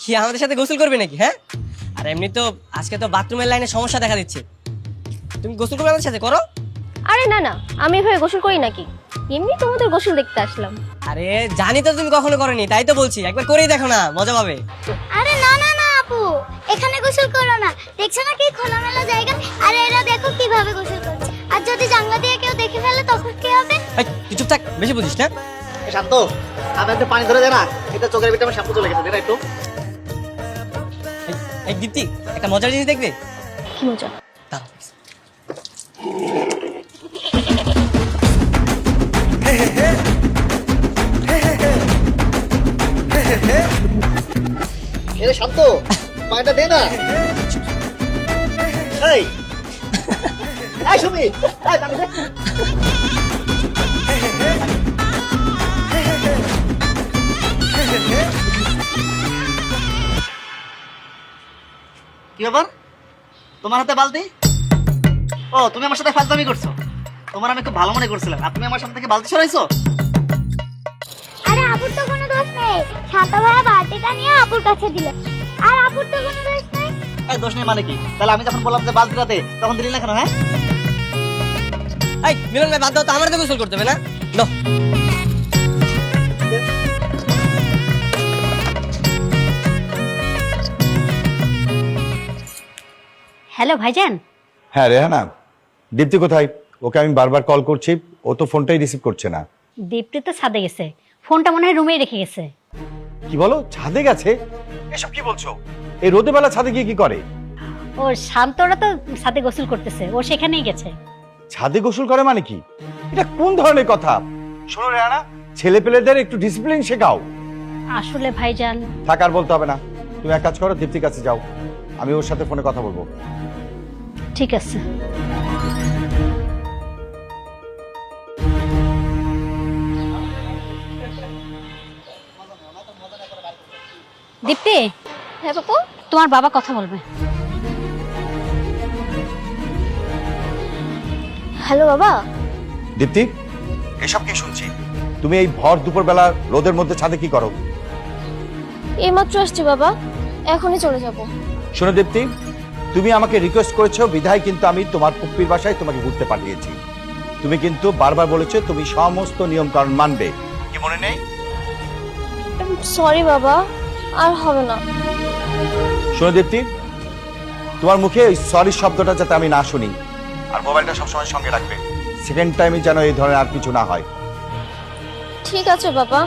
কি আমাদের সাথে গোসল করবে নাকি? হ্যাঁ, আর এমনি তো আজকে তো বাথরুমের লাইনে সমস্যা দেখা দিচ্ছে। তুমি গোসল করবে আমাদের সাথে, করো। আরে না না, আমি এভাবে গোসল করি নাকি, এমনি তোমাদের গোসল দেখতে আসলাম। আরে জানি তো তুমি কখনো করনি, তাই তো বলছি একবার করেই দেখো না, মজা পাবে। আরে না না না আপু, এখানে গোসল করো না, দেখছো না কি খোলামেলা জায়গা, আর এরা দেখো কিভাবে গোসল করছে, আর যদি জানলা দিয়ে কেউ দেখে ফেলে তখন কি হবে? এই, তুই চুপ থাক, বেশি বুঝিস না। শান্ত, আমি একটু পানি ধরে দে না, এটা চোখের ভিতরে আমার শ্যাম্পু চলে গেছে, এটা একটু। এই দীপ্তি, একটা মজার জিনিস দেখবে। কি মজা? দাঁড়াও। এরে শান্ত, পানিটা দে না। এই এই সুমি, এই পানি দে। কি ব্যাপার, তোমার হাতে বালতি? ও, তুমি আমার সাথে ফাজলামি করছো। তোমার আমি খুব ভালো মনে করছিলাম, আর তুমি আমার সামনে থেকে বালতি সরাইছো। আরে আপুর তো কোনো দোষ নেই, শান্ত ভাইয়া বালতিটা নিয়ে আপুর কাছে দিল, আর আপুর তো কোনো দোষ নেই। এই দোষ নেই মানে কি? তাহলে আমি যখন বললাম যে বালতিটা দে, তখন দিলি না কেন? হ্যাঁ, এই মিলন ভাই, বাদ দাও তো, আমার তো গোসল করতে হবে না। নাও। হ্যালো ভাইজান। হ্যাঁ রেহানা, দীপ্তি কোথায়? ওকে আমি বারবার কল করছি, ও তো ফোনটাই রিসিভ করছে না। দীপ্তি তো ছাদে গেছে, ফোনটা মনে হয় রুমেই রেখে গেছে। কি বলো, ছাদে গেছে? এসব কি বলছো? এই রোদে বেলা ছাদে গিয়ে কি করে? ওর শান্তরা তো ছাদে গোসল করতেছে, ও সেখানেই গেছে। ছাদে গোসল করে মানে কি? এটা কোন ধরনের কথা? শোনো রেহানা, ছেলে পেলেদের একটু ডিসিপ্লিন শেখাও। আসলে ভাইজান। থাক, আর বলতে হবে না। তুমি এক কাজ করো, দীপ্তির কাছে যাও, আমি ওর সাথে ফোনে কথা বলবো। ঠিক আছে। দীপ্তি। হ্যাঁ বাপু। তোমার বাবা কথা বলবে। হ্যালো বাবা। দীপ্তি, এসব কি শুনছি? তুমি এই ভর দুপুর বেলা রোদের মধ্যে ছাদে কি করো? এইমাত্র আসছি বাবা, এখনই চলে যাব। শোনো দীপ্তি, তুমি আমাকে রিকোয়েস্ট করেছো বিধায় কিন্তু আমি তোমার পুপ্পির বাসায় তোমাকে ঘুরতে পাঠিয়েছি। তুমি কিন্তু বারবার বলেছো তুমি সমস্ত নিয়ম কানুন মানবে, কি মনে নেই? সরি বাবা, আর হবে না। শোনো দীপ্তি, তোমার মুখে ওই সরি শব্দটা যাতে আমি না শুনি, আর মোবাইলটা সবসময় সঙ্গে রাখবে। সেকেন্ড টাইমে যেন এই ধরনের আর কিছু না হয়। ঠিক আছে বাবা।